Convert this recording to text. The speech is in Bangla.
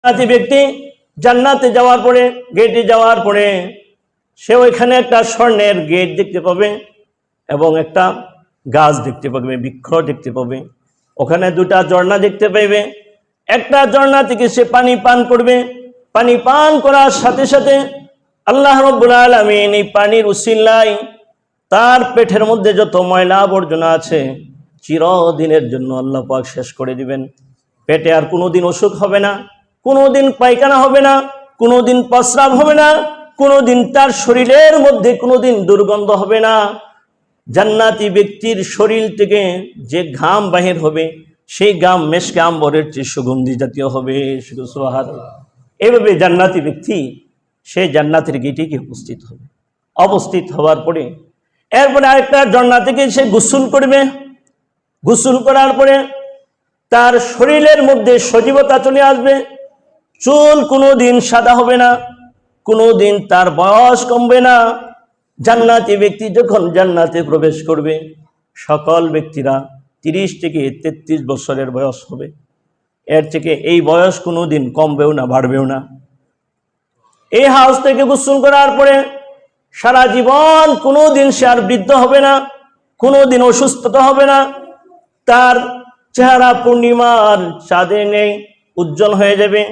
জান্নাতি ব্যক্তি জান্নাতে যাওয়ার পরে, গেটে যাওয়ার পরে সে ওইখানে একটা স্বর্ণের গেট দেখতে পাবে এবং একটা গাছ দেখতে পাবে, বৃক্ষ দেখতে পাবে। ওখানে দুটা ঝর্ণা দেখতে পাইবে। একটা ঝর্ণা থেকে সে পানি পান করবে। পানি পান করার সাথে সাথে আল্লাহ রাব্বুল আলামিন এই পানির উসিলায় তার পেটের মধ্যে যত ময়লা আবর্জনা আছে চিরদিনের জন্য আল্লাহ পাক শেষ করে দিবেন। পেটে আর কোনোদিন অসুখ হবে না, কোনোদিন পায়খানা হবে না, কোনোদিন প্রস্রাব হবে না, কোনোদিন তার শরীরের মধ্যে কোনোদিন দুর্গন্ধ হবে না। জান্নাতি ব্যক্তির শরীর থেকে যে ঘাম বাহির হবে সেই ঘাম মেশকে আম্বরের চেয়ে সুগন্ধি জাতীয় হবে। শুধু সুবহানাল্লাহ। এইভাবে জান্নাতি ব্যক্তি সে জান্নাতের গেটে গিয়ে উপস্থিত হবে। অবস্থিত হওয়ার পরে এরপরে আরেকটা ঝর্ণা থেকে সে গোসল করবে। গোসল করার পরে তার শরীরের মধ্যে সজীবতা চলে আসবে। চুল কোনোদিন সাদা হবে না, কোনোদিন তার বয়স কমবে না। জান্নাতি ব্যক্তি যখন জান্নাতে প্রবেশ করবে সকল ব্যক্তিরা 30 থেকে 33 বছরের বয়স হবে। এর থেকে এই বয়স কোনোদিন কমবেও না, বাড়বেও না। এই হাউস থেকে গোসল করার পরে সারা জীবন কোনোদিন সে আর বৃদ্ধ হবে না, কোনোদিন অসুস্থতা হবে না। তার চেহারা পূর্ণিমার চাঁদে নেই উজ্জ্বল হয়ে যাবে।